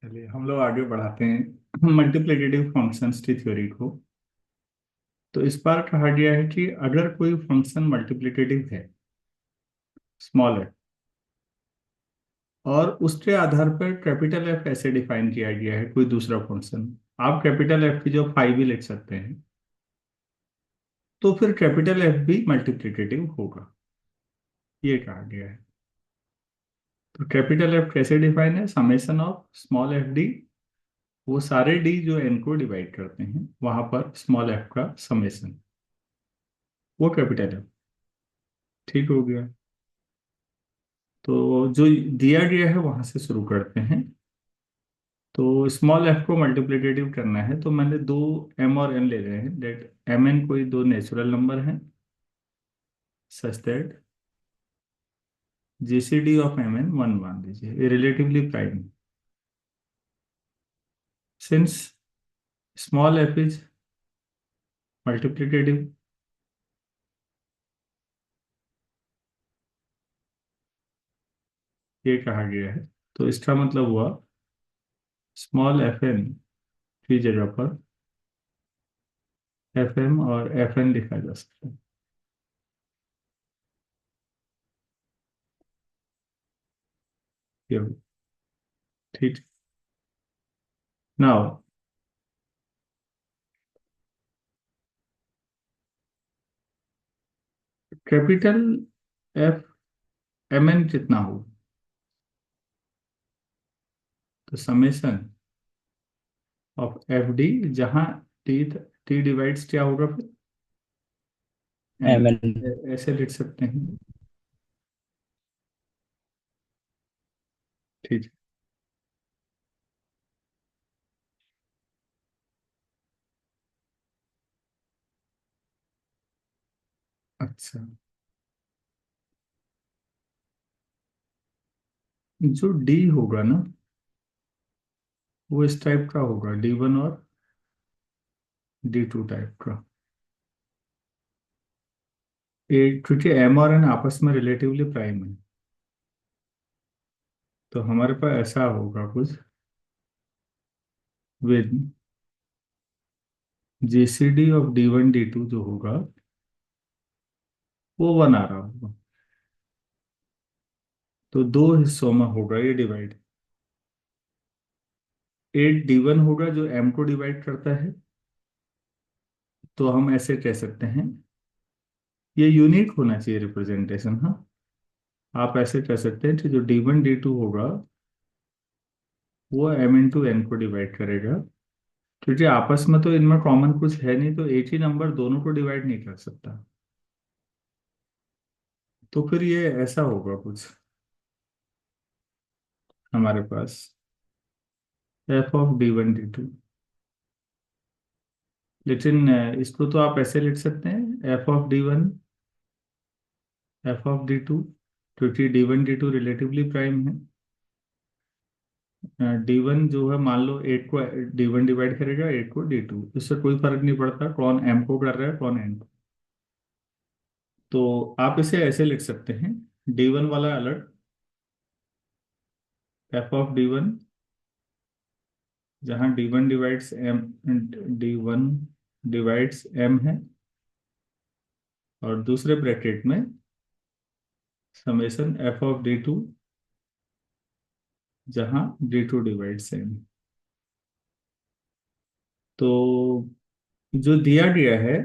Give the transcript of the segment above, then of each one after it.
चलिए हम लोग आगे बढ़ाते हैं मल्टीप्लिकेटिव फंक्शंस की थ्योरी को। तो इस बार कहा गया है कि अगर कोई फंक्शन मल्टीप्लिकेटिव है, स्मॉल है, और उसके आधार पर कैपिटल एफ ऐसे डिफाइन किया गया है कोई दूसरा फंक्शन, आप कैपिटल एफ की जो फाइव भी लिख सकते हैं, तो फिर कैपिटल एफ भी मल्टीप्लिकेटिव होगा, ये कहा गया है। तो कैपिटल एफ कैसे डिफाइन है? Summation of small F D, वो सारे डी जो एन को डिवाइड करते हैं वहां पर स्मॉल एफ का समेशन, वो कैपिटल एफ। ठीक हो गया। तो जो दिया गया है वहां से शुरू करते हैं। तो स्मॉल एफ को मल्टीप्लिकेटिव करना है, तो मैंने दो एम और एन ले रहे हैं, डेट एम एन कोई दो नेचुरल नंबर हैं, such that GCD of M N one मान लीजिए, ये relatively prime. Since small F is multiplicative, ये कहा गया है, तो इसका मतलब हुआ स्मॉल एफ एन की जगह पर एफ एम और एफ एन लिखा जा सकता है। ये हो, ठीक। Now capital F M N कितना हो, तो समेशन ऑफ एफ डी, जहाँ टी टी डिवाइड्स क्या होगा फिर एन, एम एन। ऐसे लिख सकते हैं। ठीक है। अच्छा, जो डी होगा ना, वो इस टाइप का होगा, डी वन और डी टू टाइप का। क्योंकि एम और एन आपस में रिलेटिवली प्राइम है, तो हमारे पास ऐसा होगा कुछ with GCD of D one D two जो होगा वो वन आ रहा होगा। तो दो हिस्सों में होगा ये डिवाइड। एक डी वन होगा जो एम को डिवाइड करता है, तो हम ऐसे कह सकते हैं, ये यूनिक होना चाहिए रिप्रेजेंटेशन, हाँ। आप ऐसे कह सकते हैं कि जो डी वन डी टू होगा वो एम इंटू एन को डिवाइड करेगा, क्योंकि आपस में तो इनमें कॉमन कुछ है नहीं, तो एक ही नंबर दोनों को डिवाइड नहीं कर सकता। तो फिर ये ऐसा होगा कुछ हमारे पास F of D one D two. लेकिन इसको तो आप ऐसे लिख सकते हैं, F of D one F of D two, क्योंकि D one D two relatively prime है। डी वन जो है, मान लो एट को डी वन डिवाइड करेगा, एट को डी टू, इससे कोई फर्क नहीं पड़ता कौन एम को कर रहा है कौन एन को। तो आप इसे ऐसे लिख सकते हैं, डी वन वाला अलग, एफ ऑफ डी वन, जहाँ D one divides M, D one divides M है, और दूसरे ब्रैकेट में summation F of D two, जहाँ डी टू डिवाइड्स एम। तो जो दिया गया है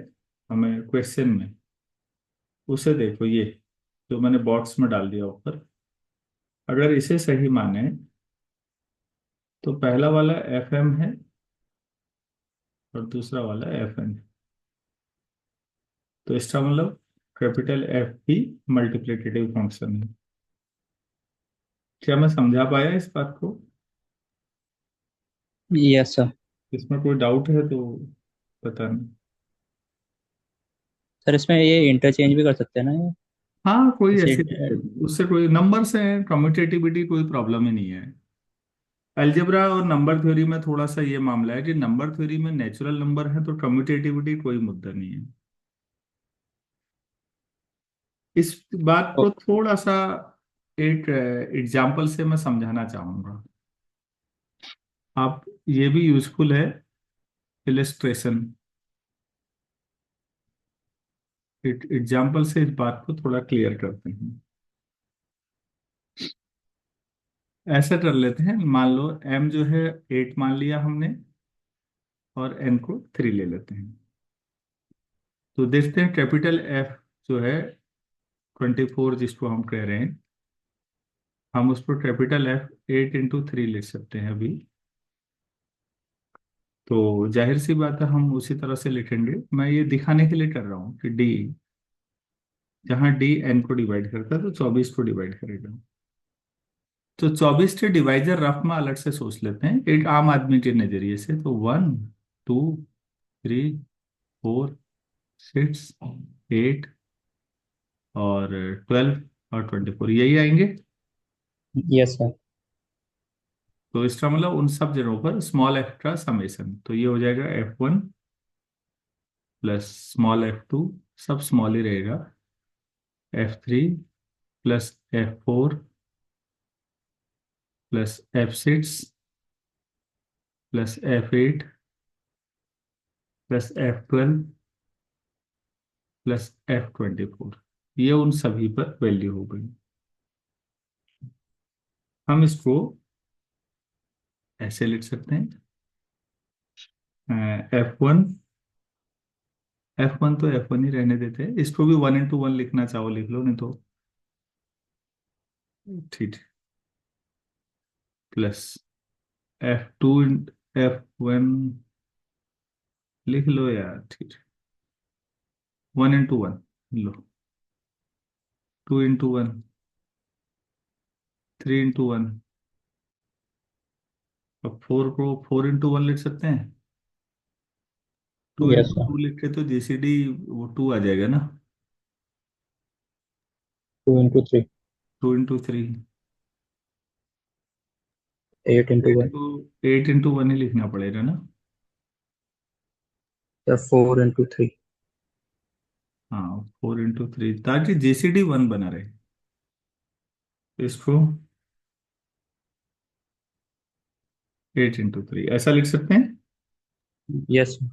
हमें क्वेश्चन में, उसे देखो, ये जो मैंने बॉक्स में डाल दिया ऊपर, अगर इसे सही माने तो पहला वाला एफ एम है और दूसरा वाला एफ एन है। तो इसका मतलब कैपिटल एफ भी मल्टीप्लिकेटिव फंक्शन है। क्या मैं समझा पाया इस बात को? Yes sir. इसमें कोई डाउट है तो पता नहीं। सर इसमें ये इंटरचेंज भी कर सकते हैं ना ये? हाँ, कोई जैसे ऐसी, उससे कोई नंबर से कम्यूटेटिविटी कोई प्रॉब्लम ही नहीं है। अलजेब्रा और नंबर थ्योरी में थोड़ा सा ये मामला है कि नंबर थ्योरी में नेचुरल नंबर है तो कम्यूटेटिविटी कोई मुद्दा नहीं है। इस बात ओ, को थोड़ा सा एक एग्जाम्पल से मैं समझाना चाहूंगा। आप ये भी यूजफुल है इलिस्ट्रेशन, एग्जाम्पल से इस बात को थोड़ा क्लियर करते हैं। ऐसा कर लेते हैं, मान लो m जो है 8 मान लिया हमने, और n को 3 ले लेते हैं। तो देखते हैं कैपिटल F जो है 24 जिसको हम कह रहे हैं, हम उसको कैपिटल F 8 × 3 लिख सकते हैं अभी। तो जाहिर सी बात है हम उसी तरह से लिखेंगे, मैं ये दिखाने के लिए कर रहा हूँ कि D, जहाँ D n को डिवाइड करता है तो 24 को डिवाइड करेगा। तो 24 के डिवाइजर रफ में अलग से सोच लेते हैं एक आम आदमी के नजरिए से। तो 1, 2, 3, 4, 6, 8 और 12 और 24, यही आएंगे। Yes sir. तो इसका मतलब उन सब जगहों पर स्मॉल एफ का समेशन, तो ये हो जाएगा F1 प्लस स्मॉल F2, सब स्मॉल ही रहेगा, F3 plus F4 plus F6 plus F8 plus F12 plus F24। ये उन सभी पर वैल्यू हो गई। हम इसको ऐसे लिख सकते हैं, F1 तो F1 ही रहने देते हैं, इसको भी 1 × 1 लिखना चाहो लिख लो, नहीं तो ठीक है, प्लस F2 F1 लिख लो यार, ठीक है, 1 × 1 लो, 2 × 1, 3 × 1। अब 4 को 4 × 1 लिख सकते हैं, two yes into sir. Two लिख के तो जीसीडी वो 2 आ जाएगा ना, 2 × 3। 2 × 3। 8 × 1। तो 8 × 1 ही लिखना पड़ेगा ना। सर 4 × 3। हाँ, 4 × 3 ताकि जीसीडी 1 बना रहे। इसको 8 × 3 ऐसा लिख सकते हैं। Yes sir.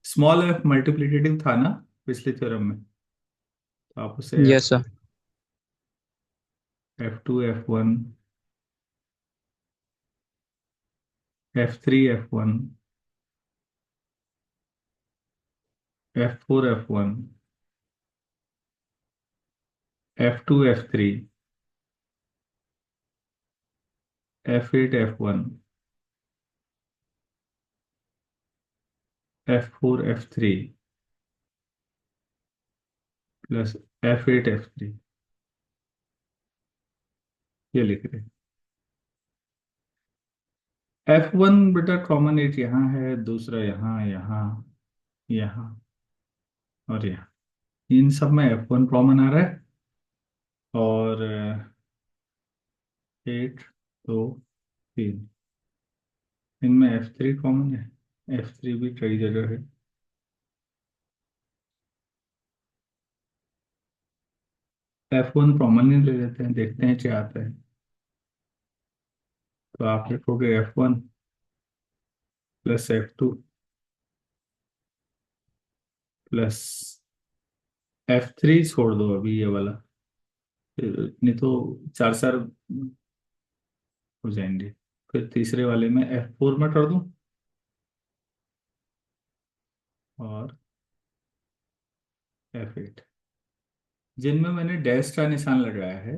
Small F multiplicative था ना पिछले थ्योरम में, तो आप उसे yes sir. F2 F1 F3 F1 F4 F1 F2 F3 F8 F1 F4 F3 plus F8 F3, ये लिख रहे हैं। F1 बेटा कॉमन एक यहाँ है, दूसरा यहाँ, यहाँ, यहाँ और यहाँ, इन सब में F1 कॉमन आ रहा है, और 1, 2, 3, इनमें F3 कॉमन है, F3 भी कई जगह है। F1 कॉमन ही ले लेते हैं, देखते हैं क्या आता है। तो आप लिखोगे F1 plus F2 plus F3, छोड़ दो अभी ये वाला, नहीं तो चार चार हो जाएंगे। फिर तीसरे वाले में F4 में कर दूं, और F8, जिनमें मैंने डैश का निशान लगाया है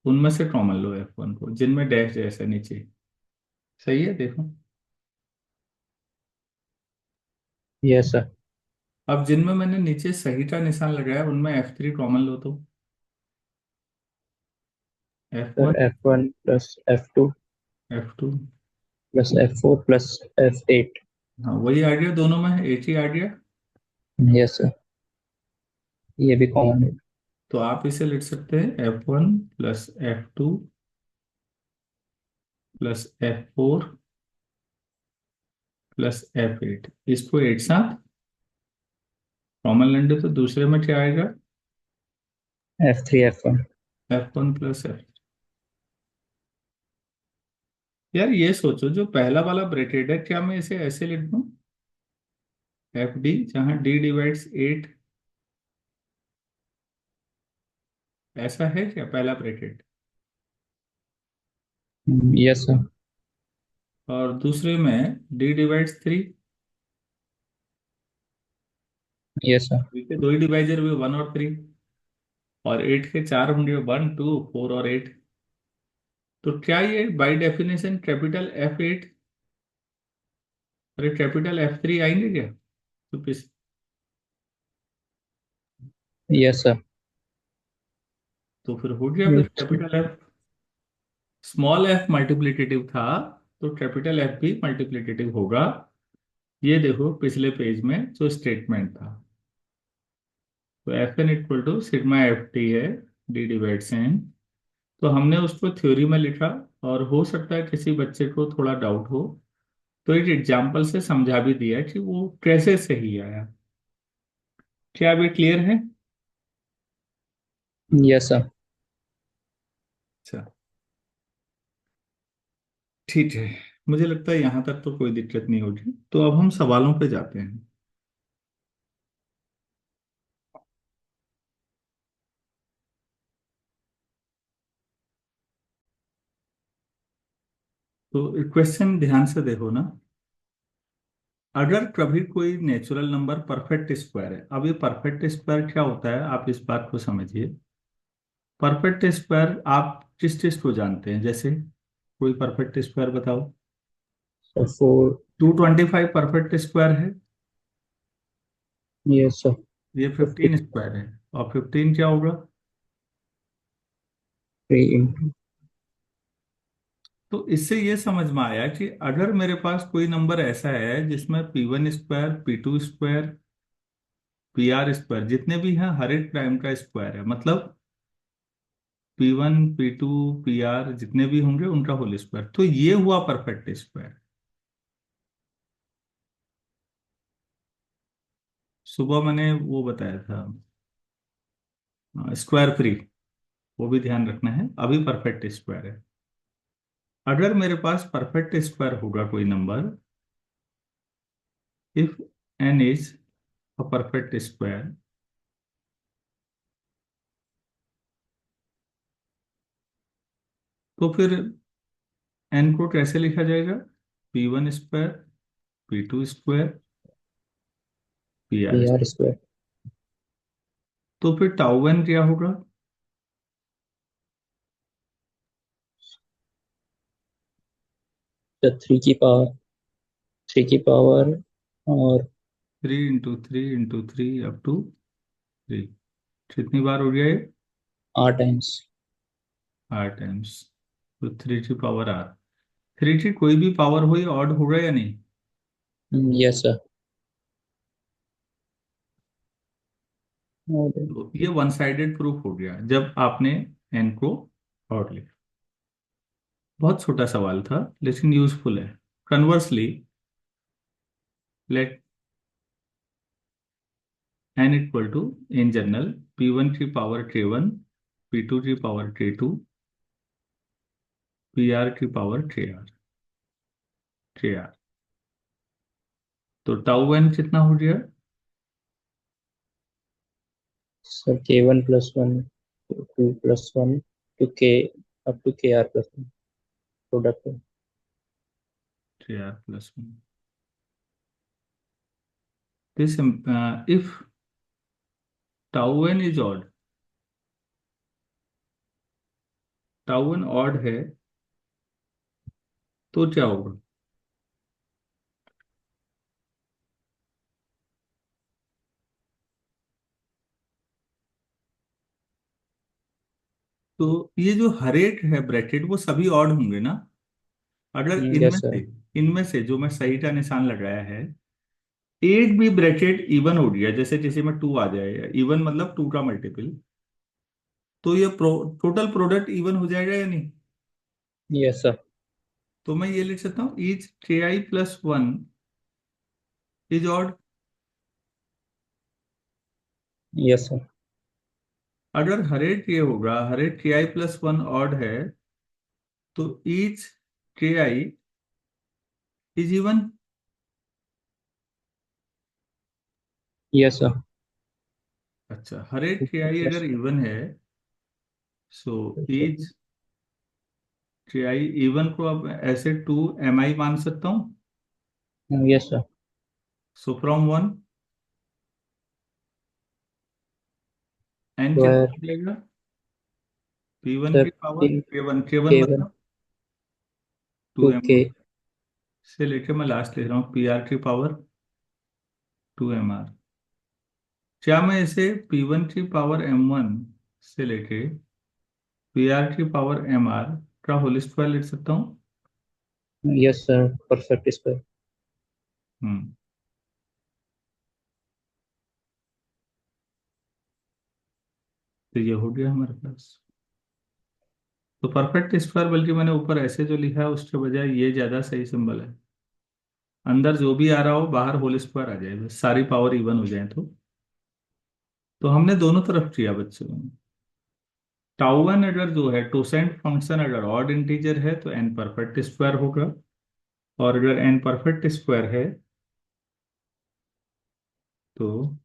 उनमें से कॉमन लो F1 को, जिनमें डैश जैसा नीचे, सही है देखो। Yes sir. अब जिनमें मैंने नीचे सही का निशान लगाया उनमें F3 कॉमन लो, तो sir F1 F1 plus F2 F2, plus F4 plus F8। हाँ वही आ गया, दोनों में एक ही आ गया। Yes sir. ये भी कॉमन है। तो आप इसे लिख सकते हैं F1 plus F2 plus F4 plus F8, इसको एक साथ कॉमन लेंगे तो दूसरे में क्या आएगा, F3 F1। F1 plus F। यार ये सोचो, जो पहला वाला ब्रैकेट है, क्या मैं इसे ऐसे लिख दूं, एफ डी, जहां डी डिवाइड्स 8, ऐसा है क्या पहला ब्रैकेट? Yes sir. और दूसरे में डी डिवाइड्स 3, यस सर। के दो ही डिवाइजर हुए, 1 और 3, और 8 के चार होंगे, 1, 2, 4 और 8। तो क्या ये बाय डेफिनेशन कैपिटल F8, अरे कैपिटल F3 आएंगे क्या? तो यस सर। तो फिर हो गया, फिर Right. Capital F, small f multiplicative था, तो कैपिटल F भी मल्टीप्लिकेटिव होगा। ये देखो पिछले पेज में जो स्टेटमेंट था, तो F N equal to sigma F T है, डी डिवाइड्स एन। तो हमने उसको थ्योरी में लिखा, और हो सकता है किसी बच्चे को थोड़ा डाउट हो, तो एक एग्जाम्पल से समझा भी दिया कि वो कैसे सही आया। क्या अभी क्लियर है? Yes sir. अच्छा, ठीक है। मुझे लगता है यहाँ तक तो कोई दिक्कत नहीं होगी, तो अब हम सवालों पे जाते हैं। तो क्वेश्चन ध्यान से देखो ना। अगर कभी कोई नेचुरल नंबर परफेक्ट स्क्वायर है, अब ये परफेक्ट स्क्वायर क्या होता है, आप इस बात को समझिए। परफेक्ट स्क्वायर आप किस चीज को जानते हैं, जैसे कोई परफेक्ट स्क्वायर बताओ। सर 4। 225 परफेक्ट स्क्वायर है। Yes sir. ये 50 15 स्क्वायर है। और 15 क्या होगा? 3 into। तो इससे ये समझ में आया कि अगर मेरे पास कोई नंबर ऐसा है जिसमें P1 square, P2 square, PR square जितने भी हैं, हर एक प्राइम का स्क्वायर है, मतलब P1, P2, PR जितने भी होंगे उनका होल स्क्वायर, तो ये हुआ परफेक्ट स्क्वायर। सुबह मैंने वो बताया था, स्क्वायर फ्री, वो भी ध्यान रखना है, अभी परफेक्ट स्क्वायर है। अगर मेरे पास परफेक्ट स्क्वायर होगा कोई number, if n is a perfect square, तो फिर n को कैसे लिखा जाएगा? P1 square, P2 square, PR PR square. Square. तो फिर टाउ n क्या होगा? तो 3 की पावर और 3 × 3 × 3 अप टू 3। कितनी बार हो गया ये? R times. R times. तो 3 की पावर R। 3 की कोई भी पावर हो, ये ऑड होगा या नहीं? Yes sir. और तो ये वन साइडेड प्रूफ हो गया जब आपने n को ऑड लिखा। बहुत छोटा सवाल था, लेकिन यूजफुल है। Conversely, let n equal to, in general, P1 की पावर K1, P2 की पावर K2, PR की पावर K R। तो टाउ n कितना हो गया? Sir K1+1 2+1 to K up to KR+1 product है। KR+1। This if tau n is odd, tau n odd है, तो क्या होगा? तो ये जो हर एक है ब्रैकेट, वो सभी ऑड होंगे ना? अगर यस सर। इनमें से जो मैं सही का निशान लगाया है, एक भी ब्रैकेट इवन हो गया, जैसे किसी में 2 आ जाए, इवन मतलब 2 का मल्टीपल, तो ये टोटल प्रोडक्ट इवन हो जाएगा या नहीं? Yes sir. तो मैं ये लिख सकता हूँ, each KI+1 is odd. Yes sir. अगर हर एक ये होगा, हर एक KI+1 ऑड है, तो ईच के I is even. Yes sir. अच्छा, हर एक के आई प्लस अगर इवन है, सो इज के आई इवन को अब ऐसे टू एम आई मान सकता हूँ। Yes sir. So from one N कितना स्क्वायर हो जाएगा, पी वन सर की power T K one K one मतलब टू टू एम के। से लेके मैं लास्ट लिख रहा हूँ पी आर की पावर टू एम आर। क्या मैं इसे पी वन की पावर एम वन से लेके पी आर की पावर एम आर का होल स्क्वायर लिख सकता हूँ? Yes sir, perfect square. हम्म। तो ये हो गया हमारे पास। तो परफेक्ट स्क्वायर, बल्कि मैंने ऊपर ऐसे जो लिखा है उसके बजाय ये ज्यादा सही सिंबल है। अंदर जो भी आ रहा हो बाहर होल स्क्वायर आ जाए, बस सारी पावर इवन हो जाए तो हमने दोनों तरफ किया बच्चों। टाउ एन अगर जो है टोसेंट फंक्शन अगर ऑड इंटीजर है तो एन परफेक्ट स्क्वायर होगा, और अगर एन परफेक्ट स्क्वायर है तो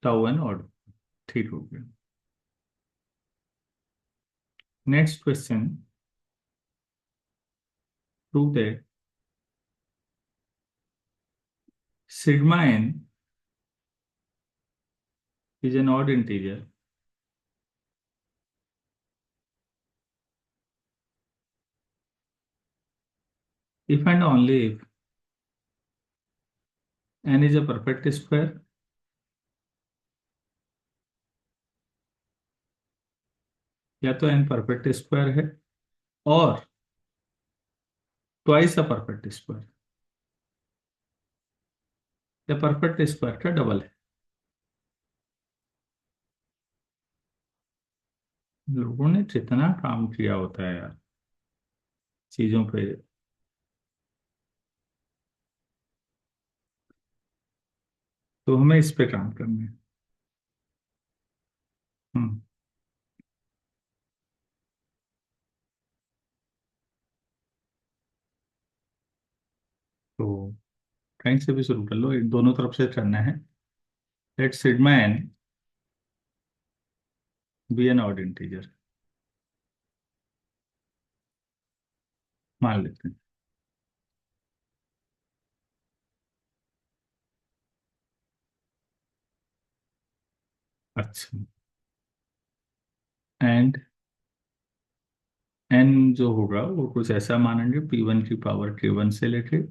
टाउ एन ऑड। ठीक हो गया। Next question, prove that sigma N is N odd integer if and only if n is a perfect square, या तो n परफेक्ट स्क्वायर है और ट्वाइस अ परफेक्ट स्क्वायर, या परफेक्ट स्क्वायर का double है। लोगों ने कितना काम किया होता है यार चीजों पे। तो हमें इस पे काम करना है। हम्म। तो कहीं से भी शुरू कर लो, एक दोनों तरफ से करना है। Let sigma N be N odd integer मान लेते हैं। अच्छा, एंड एन जो होगा वो कुछ ऐसा मानेंगे पी वन की पावर के वन से लेके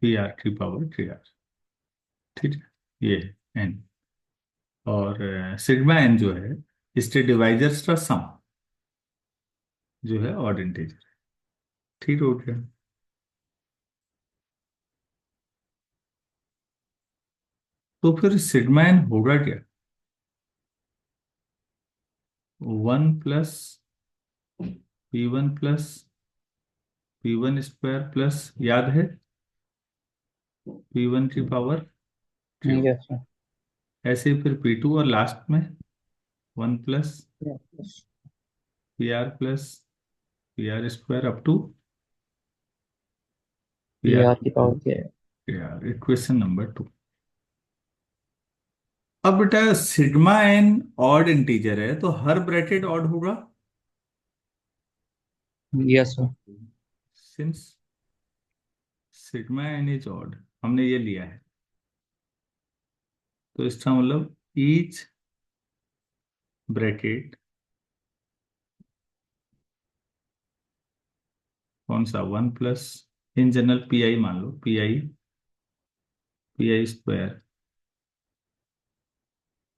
पी आर की पावर के आर। ठीक है, ये है एन। और सिग्मा एन जो है इसके डिवाइजर्स का सम जो है ऑड इंटीजर। ठीक हो गया। तो फिर सिग्मा एन होगा क्या, one plus P one plus P one square plus, याद है, पी वन की पावर थ्री। Yes sir. ऐसे ही फिर पी टू और लास्ट में one plus yes. P R plus P R square up to P ये आर आर की पावर क्या है? यार। Equation number two. अब बेटा सिग्मा एन ऑड इंटीजर है तो हर ब्रैकेट ऑड होगा। Yes sir. Since sigma N is odd हमने ये लिया है, तो इसका मतलब ईच ब्रैकेट कौन सा, one plus, in general P I मान लो, P I square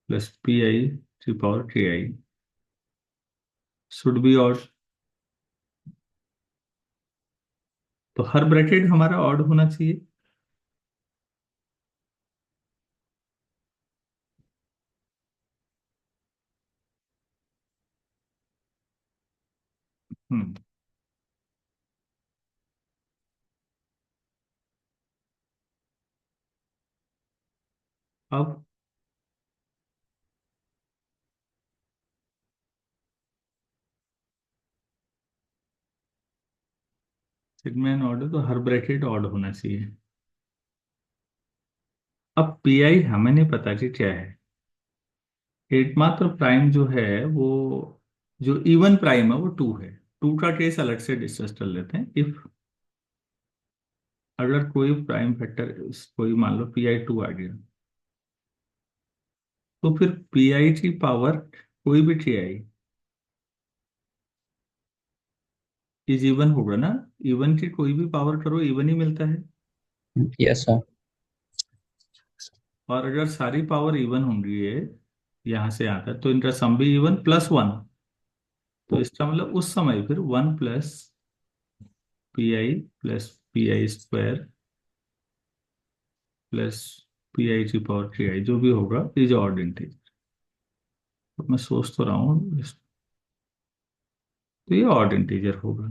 plus P I की पावर के आई शुड बी ऑड। तो हर ब्रैकेट हमारा ऑड होना चाहिए। हम्म। अब सिग्मा एन ऑड है तो हर ब्रैकेट ऑड होना चाहिए। अब पी आई हमें नहीं पता कि क्या है। एकमात्र प्राइम जो है वो, जो इवन प्राइम है वो टू है। टू का केस अलग से डिस्कस कर लेते हैं। इफ अगर कोई प्राइम फैक्टर, कोई मान लो पी आई टू आ गया, तो फिर पी आई की पावर कोई भी टी आई इज इवन होगा ना। इवन की कोई भी पावर करो इवन ही मिलता है। Yes sir. और अगर सारी पावर इवन होंगी ये यहाँ से यहाँ तक, तो इनका सम भी इवन प्लस वन। तो इसका मतलब उस समय फिर one plus plus P I square plus P I की पावर थ्री आई जो भी होगा इज ऑड इंटीजर। तो मैं सोच तो रहा हूँ तो ये ऑड इंटीजर होगा।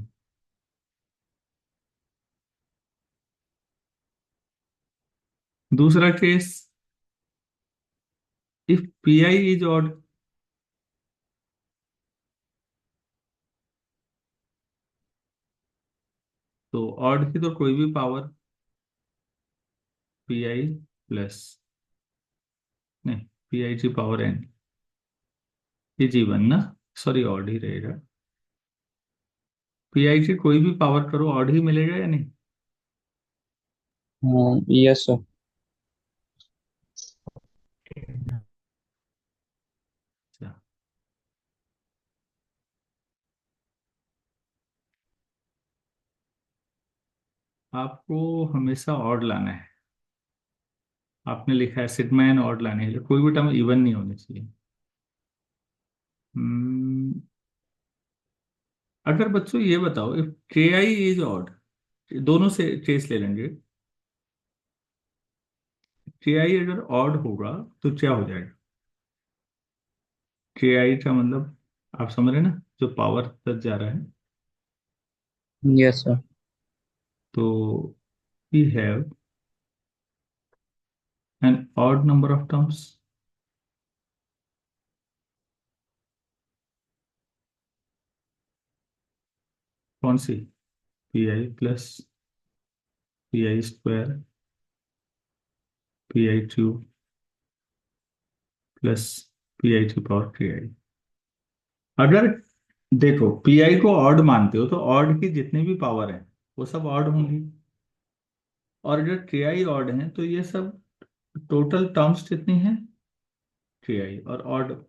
दूसरा case, if P I is odd, तो ऑड की तो कोई भी पावर पी आई प्लस, नहीं, पी आई की पावर एन इज इवन ना, सॉरी ऑड ही रहेगा। पी आई की कोई भी पावर करो ऑड ही मिलेगा या नहीं। Yes sir. अच्छा, आपको हमेशा ऑड लाना है। आपने लिखा है सिग्मा एन ऑड लाने के लिए कोई भी टर्म इवन नहीं होनी चाहिए। हम्म, अगर बच्चों ये बताओ, इफ के आई इज ऑड, दोनों से केस ले लेंगे। के आई अगर ऑड होगा तो क्या हो जाएगा। के आई का मतलब आप समझ रहे हैं ना, जो पावर तक जा रहा है। Yes sir. तो we have an odd number of terms. कौन सी, P I plus P I square P I cube plus P I की पावर थ्री आई। अगर देखो पी आई को ऑड मानते हो तो ऑड की जितनी भी पावर है वो सब ऑड होंगी। और अगर के आई ऑड है तो ये सब टोटल टर्म्स कितनी है, के आई। और ऑड,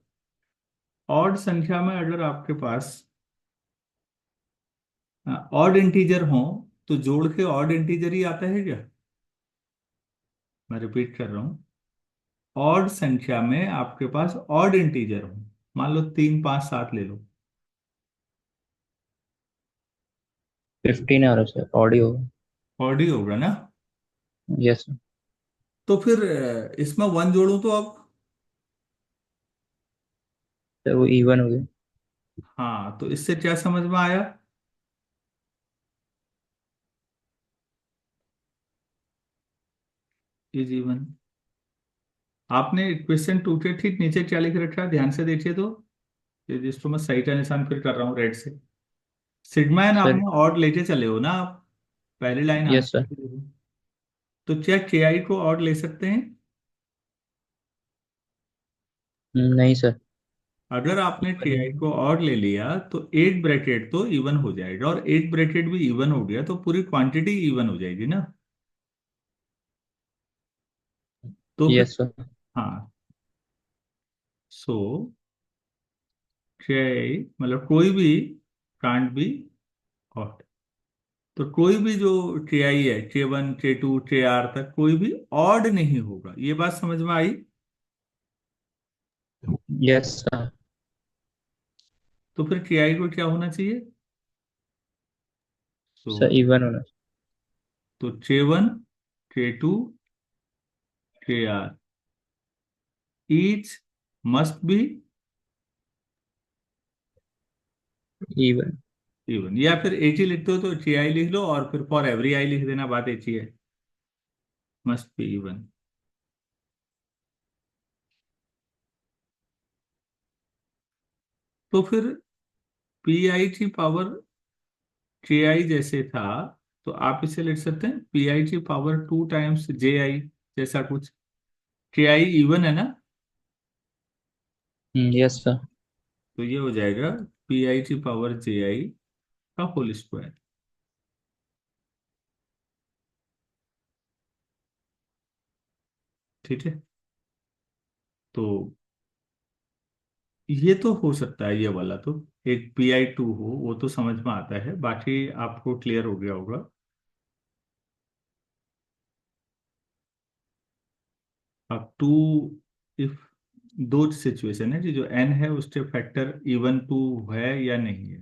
ऑड संख्या में अगर आपके पास ऑड इंटीजर हो तो जोड़ के ऑड इंटीजर ही आता है क्या। मैं रिपीट कर रहा हूँ, ऑड संख्या में आपके पास ऑड इंटीजर हो, मान लो तीन पांच सात ले लो, 15 आ रहा सर, ऑडियो। ऑड ही होगा ना। Yes sir. तो फिर इसमें वन जोड़ूं तो अब, तो वो इवन हो गया। हाँ, तो इससे क्या समझ में आया। Is even. आपने क्वेश्चन टू के ठीक नीचे क्या लिख रखा है ध्यान से देखिए तो, ये जिसको मैं सही का निशान फिर कर रहा हूँ रेड से। Sigma N sir. आपने ऑड लेके चले हो ना आप, पहली लाइन यस आंसर सर। की देखो। तो क्या के आई को ऑड ले सकते हैं। नहीं सर। अगर आपने के आई को ऑड ले लिया तो एक ब्रैकेट तो इवन हो जाएगा, और एक ब्रैकेट भी इवन हो गया तो पूरी क्वांटिटी इवन हो जाएगी ना। तो फिर, यस सर। हाँ, सो के आई मतलब कोई भी कांट बी ऑड। तो कोई भी जो के आई है, के वन के टू के आर तक कोई भी ऑड नहीं होगा। ये बात समझ में आई। Yes sir. तो फिर के आई को क्या होना चाहिए। तो सर इवन होना। के वन के टू के R each must be even. Even. या फिर एक ही लिखते हो तो के आई लिख लो और फिर फॉर एवरी आई लिख देना, बात एक ही है। Must be even. तो फिर पी आई की पावर के आई जैसे था, तो आप इसे लिख सकते हैं पी आई की पावर 2 टाइम्स जे आई, जैसा कुछ। के आई इवन है ना, यस सर। तो ये हो जाएगा पी आई की पावर जे आई का होल स्क्वायर। ठीक है, तो ये तो हो सकता है, ये वाला तो एक पी आई टू हो, वो तो समझ में आता है, बाकी आपको क्लियर हो गया होगा। अब टू, इफ दो सिचुएशन है कि जो एन है उसके फैक्टर इवन टू है या नहीं है,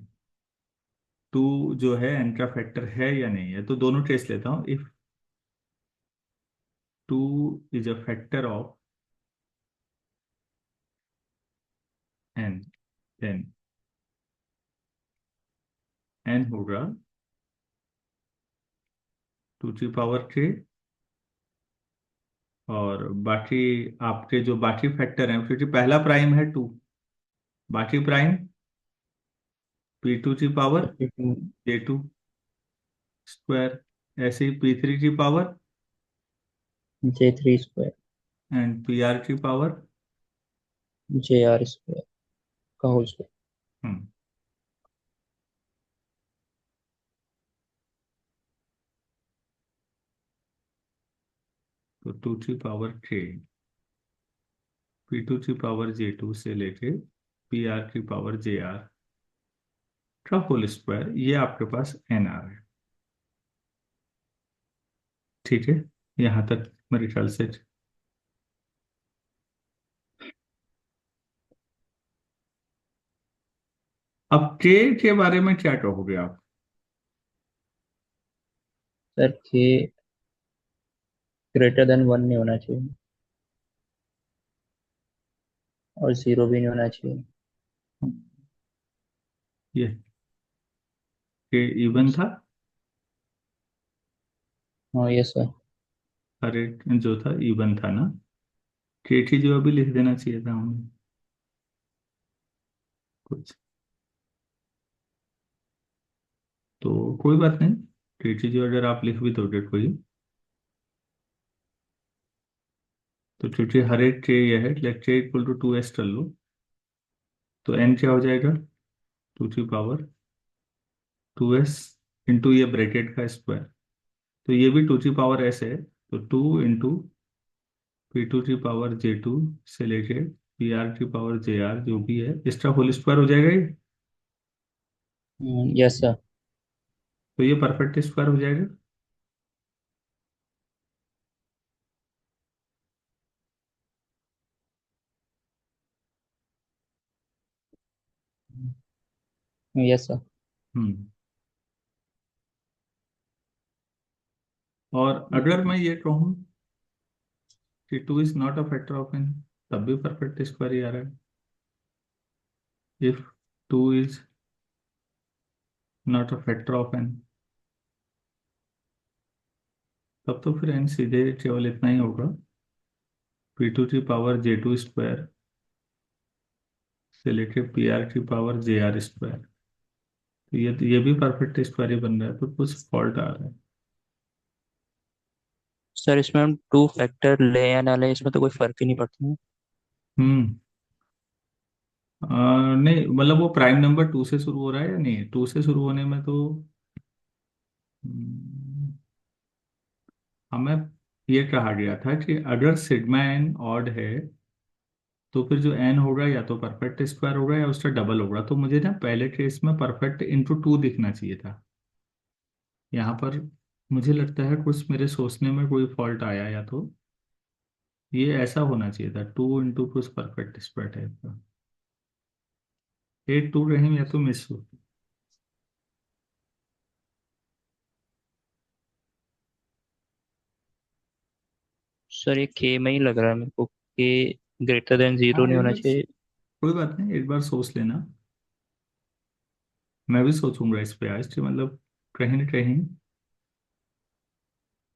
टू जो है एन का फैक्टर है या नहीं है, तो दोनों केस लेता हूँ। If two is a factor of N, then N होगा 2 की पावर 3, और बाकी आपके जो बाकी फैक्टर हैं, क्योंकि पहला प्राइम है 2, बाकी प्राइम P2 की पावर 2 ऐसे ही P3 की power J3 square and PR की पावर। JR स्क्वायर का होल स्क्वायर। हम्म, तो 2 की पावर 3 P2 की पावर J2 से लेके PR की पावर JR का होल स्क्वायर, ये आपके पास एन आ रहा है। ठीक है, यहाँ तक मेरे ख्याल से। अब के बारे में क्या कहोगे आप? सर के ग्रेटर देन 1 नहीं होना चाहिए और 0 भी नहीं होना चाहिए। ये के इवन था, हाँ यस सर। हर एक जो था इवन था ना, के की जगह भी लिख देना चाहिए था हमें कुछ, तो कोई बात नहीं। के की जगह अगर आप लिख भी दोगे कोई, तो क्योंकि हर एक के ये है, लेट के इक्वल टू 2s कर लो, तो n क्या हो जाएगा? 2 की पावर 2s इंटू ये ब्रैकेट का स्क्वायर, तो ये भी 2 की पावर s है, तो 2 इंटू P2 की पावर J2 से लेके PR की पावर JR जो भी है, इसका होल स्क्वायर हो जाएगा ये। Yes sir. तो ये परफेक्ट स्क्वायर हो जाएगा। Yes sir. हम्म, और अगर मैं ये कहूँ कि 2 is not a factor of N, तब भी परफेक्ट स्क्वायर ही आ रहा है। If 2 is not a factor of N, तब तो फिर एन सीधे केवल इतना ही होगा, P2 की पावर J2 स्क्वायर से लेके PR की पावर JR स्क्वायर। तो ये भी परफेक्ट स्क्वायर ही बन रहा है, तो कुछ फॉल्ट आ रहा है। सर इसमें हम 2 फैक्टर ले या ना ले इसमें तो कोई फर्क ही नहीं पड़ता है। हम्म, नहीं मतलब वो प्राइम नंबर 2 से शुरू हो रहा है या नहीं, 2 से शुरू होने में तो हम्म, हमें ये कहा गया था कि अगर सिग्मा एन ऑड है, तो फिर जो एन होगा या तो परफेक्ट स्क्वायर होगा या उसका डबल होगा, तो मुझे ना पहले केस में परफेक्ट इंटू 2 दिखना चाहिए था। यहाँ पर मुझे लगता है कुछ मेरे सोचने में कोई फॉल्ट आया, या तो ये ऐसा होना चाहिए था 2 इंटू कुछ परफेक्ट स्क्वायर टाइप का, 8 2 रही, या तो मिस हो। सर ये के में ही लग रहा है मेरे को के ग्रेटर देन 0 हाँ नहीं एक होना बार, चाहिए। कोई बात नहीं, एक बार सोच लेना। मैं भी सोचूंगा इस पे आज कि मतलब कहीं ना कहीं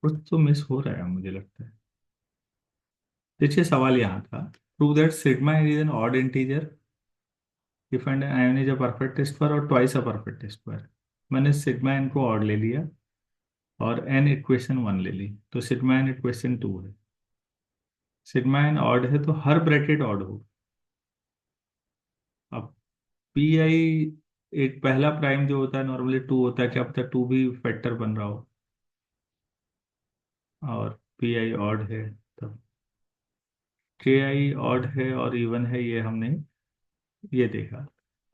कुछ तो मिस हो रहा है मुझे लगता है। देखिए सवाल यहाँ था, prove that sigma is N odd integer if and n is a perfect square और ट्वाइस अ परफेक्ट स्क्वायर। मैंने सिग्मा एन को ऑड ले लिया, और एन इक्वेशन वन ले ली, तो सिग्मा एन इक्वेशन टू है। सिग्मा एन ऑड है तो हर ब्रैकेट ऑड हो। अब पी आई, एक पहला प्राइम जो होता है नॉर्मली टू होता है, क्या पता टू भी फैक्टर बन रहा हो, और पी आई ऑड है, तब के आई ऑड है और इवन है, ये हमने ये देखा।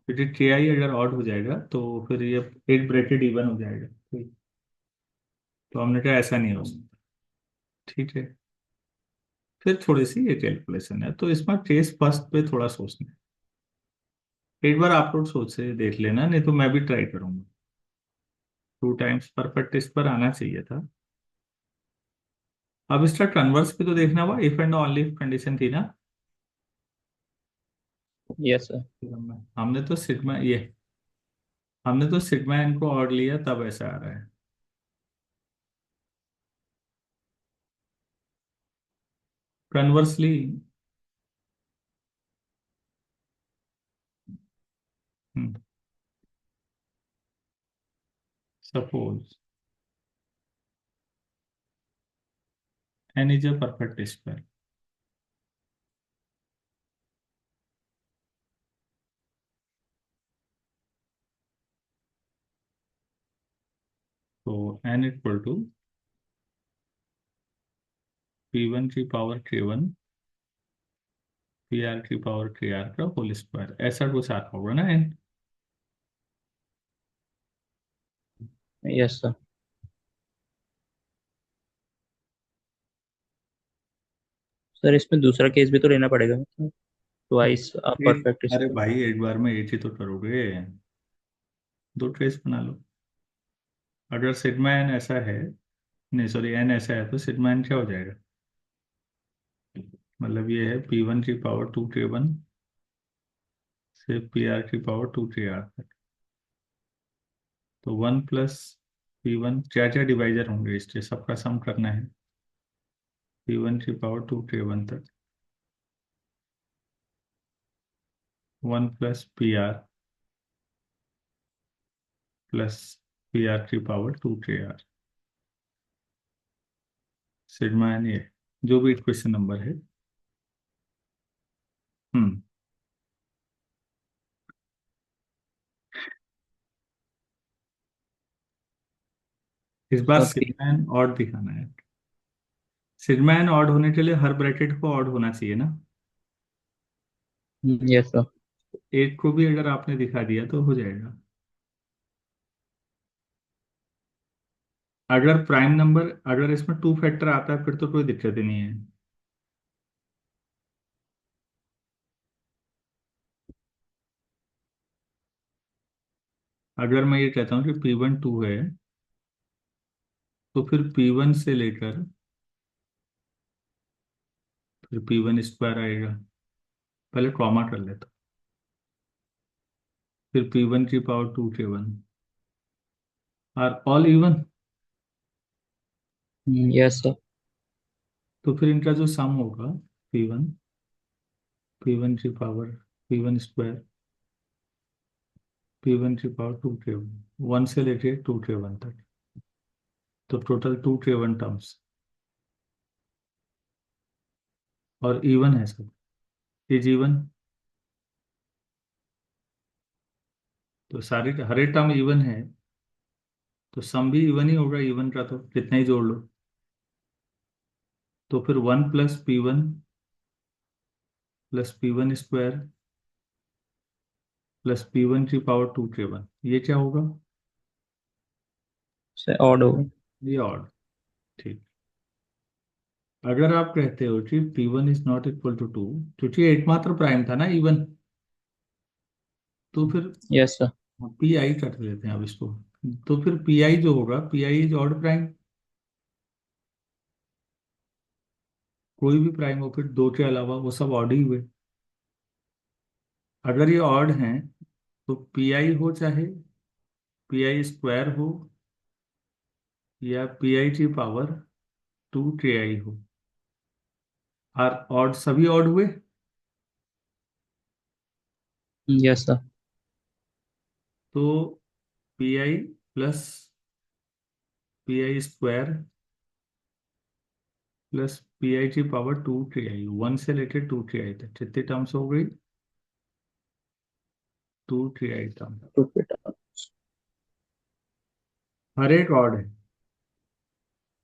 क्योंकि के आई अगर ऑड हो जाएगा तो फिर ये एक ब्रैकेट इवन हो जाएगा, तो हमने कहा ऐसा नहीं हो सकता। ठीक है, फिर थोड़ी सी ये कैलकुलेशन है, तो इसमें केस फर्स्ट पे थोड़ा सोचना है। एक बार आप लोग सोच से देख लेना, नहीं तो मैं भी ट्राई करूंगा। टू टाइम्स परफेक्ट इस पर आना चाहिए था। अब इसका कन्वर्स पे तो देखना हुआ, if and only if condition थी ना। Yes sir. हमने तो सिग्मा ये हमने तो सिग्मा एन को ऑड लिया, तब ऐसा आ रहा है। Conversely, suppose N is a perfect square, तो N equal to P one की power K one P R की पावर के आर का होल स्क्वायर, ऐसा कुछ आता होगा ना एन। Yes sir. सर इसमें दूसरा केस भी तो लेना पड़ेगा, मतलब ट्वाइस एक, परफेक्ट अरे स्क्वायर। भाई एक बार में एक ही तो करोगे, दो ट्रेस बना लो। अगर सिग्मा एन ऐसा है, नहीं सॉरी एन ऐसा है, तो सिग्मा एन क्या हो जाएगा? मतलब ये है पी वन की पावर टू के वन से पी आर की पावर टू के आर तक, तो वन प्लस पी वन, क्या क्या डिवाइजर होंगे इसके, सबका सम करना है। पी वन की पावर टू के वन तक, one plus P R plus P R की पावर टू के आर, सिग्मा एन ये जो भी इक्वेशन नंबर है। हम्म। इस बार sir P. Sigma N odd दिखाना है। सिग्मा एन ऑड होने के लिए हर ब्रैकेट को ऑड होना चाहिए ना। Yes sir. एक को भी अगर आपने दिखा दिया तो हो जाएगा। अगर प्राइम नंबर, अगर इसमें टू फैक्टर आता है फिर तो कोई दिक्कत ही नहीं है। अगर मैं ये कहता हूँ कि पी वन टू है, तो फिर पी वन से लेकर फिर पी वन स्क्वायर आएगा। पहले कॉमा कर लेता, फिर पी वन की पावर टू के one are all even. Yes sir. तो फिर इनका जो सम होगा, पी वन की power p one square p one की पावर टू के वन, वन से लेके टू के वन तक, तो टोटल टू के वन टर्म्स, और इवन है सब, इज इवन। तो सारे हर एक टर्म इवन है, तो सम भी इवन ही होगा, इवन का तो कितना ही जोड़ लो। तो फिर one plus P one square plus P one की पावर टू के वन, ये क्या होगा? सर ऑड हो। ये ऑड। ठीक। अगर आप कहते हो कि p one is not equal to two, क्योंकि एकमात्र प्राइम था ना इवन, तो फिर यस सर। पी आई कर लेते हैं अब इसको। तो फिर पी आई जो होगा, P I is odd prime. कोई भी प्राइम हो फिर दो के अलावा वो सब ऑड ही हुए। अगर ये ऑड हैं तो पी आई हो चाहे पी आई स्क्वायर हो या पी आई की पावर टू के आई हो, आर ऑड, सभी ऑड हुए। Yes sir. तो P I plus PI² plus PI² 2 TI, 1 से लेके 2 TI तक कितनी टर्म्स हो गई? 2 TI टर्म। टू बेटा। हर एक ऑड है।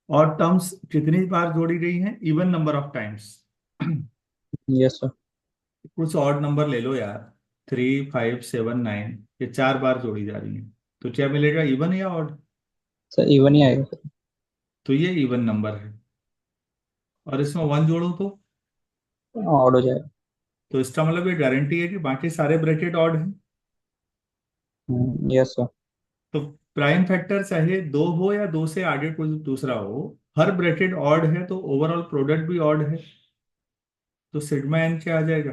और टर्म्स कितनी बार जोड़ी गई हैं? Even number of times. Yes sir. कुछ ऑड नंबर ले लो यार, 3, 5, 7, 9, ये 4 बार जोड़ी जा रही हैं, तो क्या मिलेगा, इवन या ऑड? सर इवन ही आएगा सर। तो ये इवन नंबर है। और इसमें 1 जोड़ो ऑड हो जाएगा। तो इसका मतलब ये गारंटी है कि बाकी सारे ब्रैकेट ऑड हैं। Yes sir. तो प्राइम फैक्टर चाहे 2 हो या 2 से आगे कुछ दूसरा हो, हर ब्रैकेट ऑड है तो ओवरऑल प्रोडक्ट भी ऑड है। तो सिग्मा एन क्या आ जाएगा?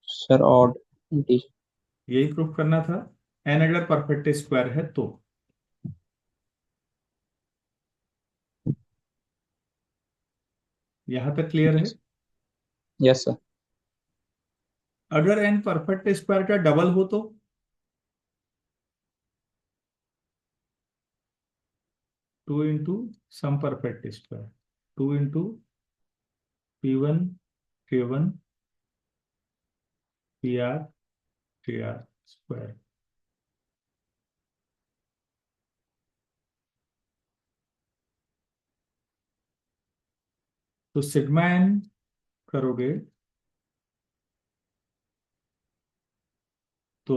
Sir odd integer. यही प्रूफ करना था। एन अगर परफेक्ट स्क्वायर है तो। यहां तक क्लियर है? Yes sir. अगर एन परफेक्ट स्क्वायर का डबल हो तो? Two into sum perfect square, 2 into P1 K1 PR KR²। तो सिग्मा एन करोगे तो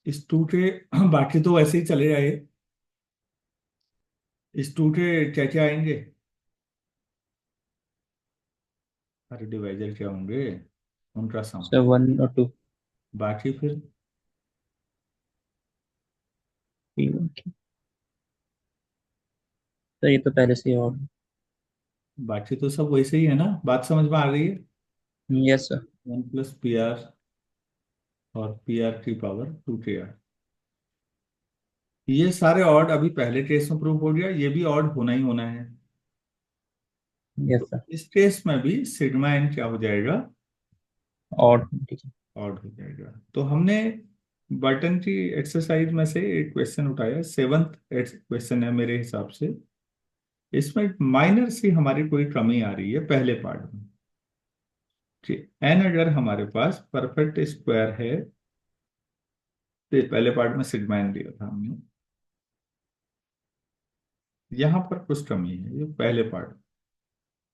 इस 2 के बाकी तो ऐसे ही चले जाए। इस 2 के क्या क्या आएंगे? अरे डिवाइजर क्या होंगे? उनका सम। सर 1 और 2। बाकी फिर सर ये तो पहले से ही ऑड। बाकी तो सब वैसे ही है ना, बात समझ में आ रही है? Yes sir. 1 + PR और PR⁴ ये सारे ऑड अभी पहले केस में प्रूव हो गया, ये भी ऑड होना ही होना है। यस तो सर। इस केस में भी सिग्मा एन क्या हो जाएगा? Odd integer. ऑड हो जाएगा। तो हमने बटन की एक्सरसाइज में से एक क्वेश्चन उठाया, 7th क्वेश्चन है मेरे हिसाब से। इसमें माइनर सी हमारी कोई कमी आ रही है पहले पार्ट में कि एन अगर हमारे पास परफेक्ट स्क्वायर है, तो ये पहले पार्ट में सिग्मा एन दिया था हमने, यहां पर कुछ कमी है। ये पहले पार्ट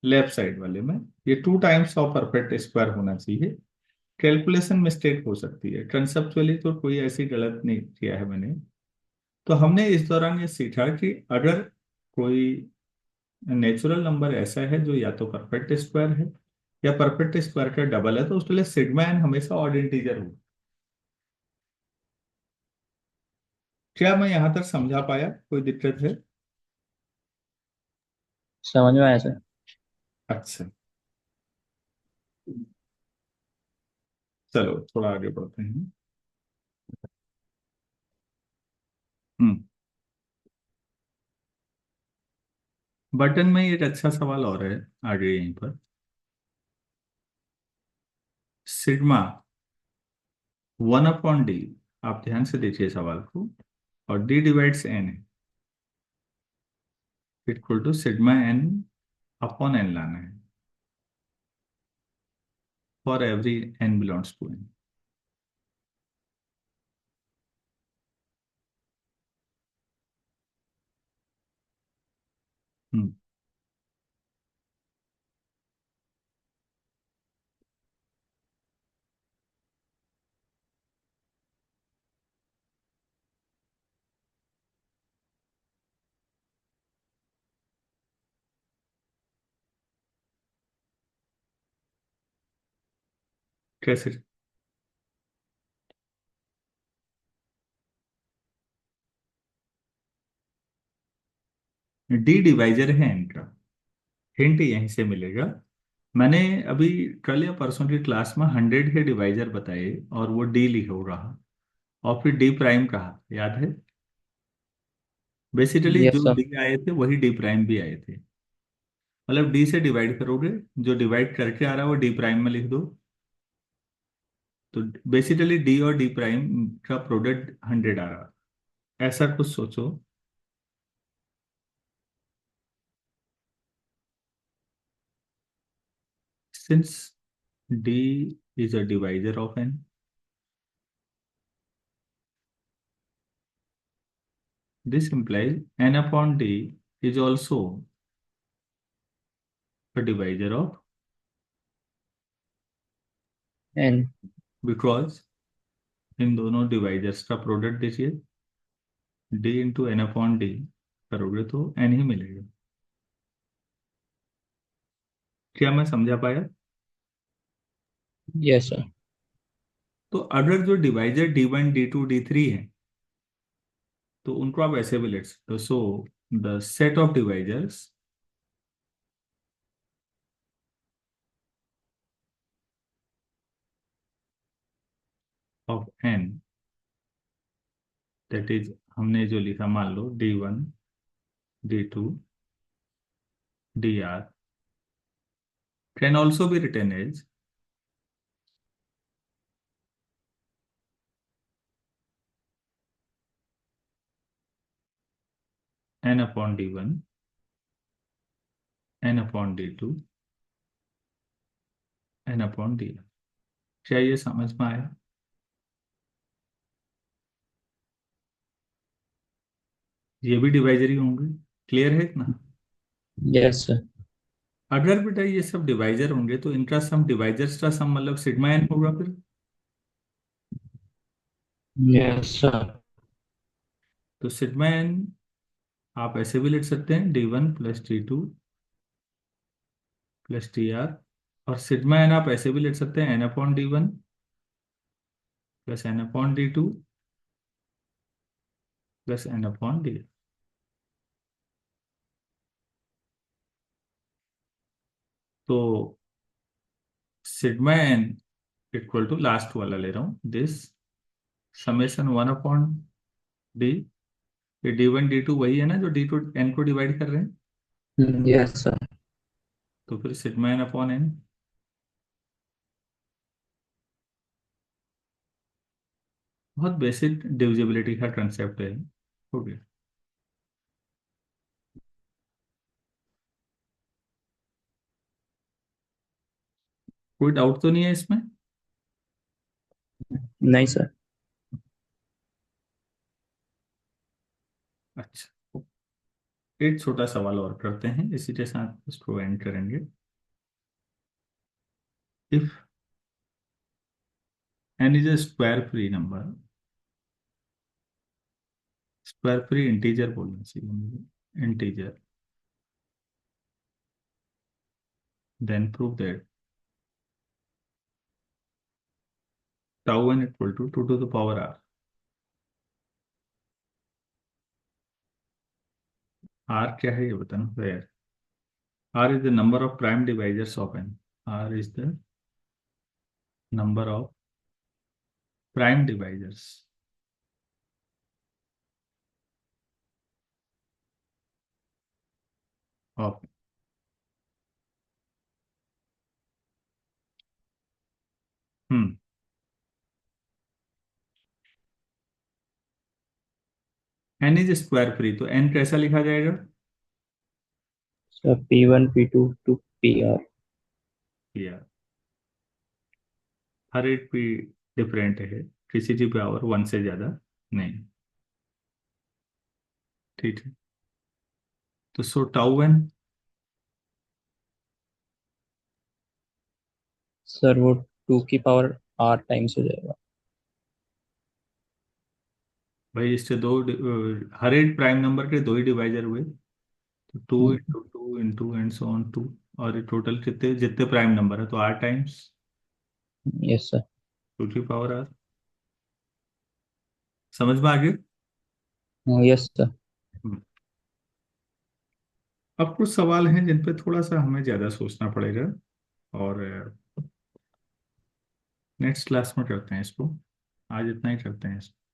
लेफ्ट साइड वाले में, ये 2 टाइम्स ऑफ परफेक्ट स्क्वायर होना चाहिए। कैलकुलेशन मिस्टेक हो सकती है, कंसेप्चुअली तो कोई ऐसी गलत नहीं किया है मैंने। तो हमने इस दौरान ये सीखा कि अगर कोई नेचुरल नंबर ऐसा है जो या तो परफेक्ट स्क्वायर है या परफेक्ट स्क्वायर का डबल है, तो उसके लिए सिग्मा एन हमेशा ऑड इंटीजर हो। क्या मैं यहां तक समझा पाया? कोई दिक्कत है? समझ में आया सर। अच्छा, चलो थोड़ा आगे बढ़ते हैं। हम्म। बटन में एक अच्छा सवाल और है आगे यहीं पर। सिग्मा 1/D, आप ध्यान से देखिए सवाल को, और D डिवाइड्स N है, इक्वल टू सिग्मा N/N लाना है for every N belongs to N। Hmm. कैसे? D डिवाइजर है N का, हिंट यहीं से मिलेगा। मैंने अभी कल या परसों की क्लास में 100 के डिवाइजर बताए और वो D लिखा रहा, और फिर D प्राइम कहा, याद है? बेसिकली यस जो सर। D आए थे वही D प्राइम भी आए थे। मतलब D से डिवाइड करोगे, जो डिवाइड करके आ रहा है वो D प्राइम में लिख दो। तो बेसिकली D और D प्राइम का प्रोडक्ट 100 आ रहा। ऐसा कुछ सोचो, since D is a divisor of n, this implies n upon D is also a divisor of, n. because इन दोनों डिवाइजर्स का प्रोडक्ट दीजिए, D into n upon d करोगे तो n ही मिलेगा। क्या मैं समझा पाया? Yes sir. तो अगर जो डिवाइजर D1 D2 D3 है तो उनको आप ऐसे भी लिख सकते हो, so the set of divisors of n, that is हमने जो लिखा, मान लो D1 D2 dr can also be written as n upon D1 n upon D2 n upon dr। क्या ये समझ में आया? ये भी डिवाइजर ही होंगे, क्लियर है इतना? Yes sir. अगर बेटा ये सब डिवाइजर होंगे तो इनका सम डिवाइजर्स का सम मतलब सिग्मा एन होगा फिर। Yes sir. तो सिग्मा एन आप ऐसे भी लिख सकते हैं, D1 plus D2 plus dr, और सिग्मा एन आप ऐसे भी लिख सकते हैं, n upon D1 plus n upon D2 plus n upon dr। तो sigma n equal to last वाला ले रहा हूँ, दिस समेशन 1 अपॉन डी। ये D1 D2 वही है ना जो D2 n को डिवाइड कर रहे हैं, यस सर। तो फिर सिग्मा एन अपॉन एन। बहुत बेसिक डिविजिबिलिटी का कंसेप्ट है, हो गया। कोई डाउट तो नहीं है इसमें? नहीं सर। अच्छा, एक छोटा सवाल और करते हैं, इसी के साथ इसको एंड करेंगे। If n is a square free number, square free integer बोलना चाहिए मुझे, integer, then prove that tau n equal to 2 to the power r। r क्या है ये बताना, where r is the number of prime divisors of n, r is the number of prime divisors of, hmm, n is square free, तो n कैसा लिखा जाएगा? Sir P1 P2 to PR। यार हर एक भी डिफरेंट है, किसी की पावर 1 से ज्यादा नहीं, ठीक है। तो सो टाउ n, सर वो 2 की पावर R टाइम्स हो जाएगा। भाई इससे हर एक प्राइम नंबर के दो ही डिवाइजर हुए, तो 2 into 2 into and so on 2, और टोटल कितने जितने प्राइम नंबर है तो r टाइम्स यस सर। 2 की पावर r। समझ में आ गया? Yes sir. हम्म। अब कुछ सवाल हैं जिन पे थोड़ा सा हमें ज्यादा सोचना पड़ेगा, और नेक्स्ट क्लास में करते हैं इसको, आज इतना ही करते हैं इसको।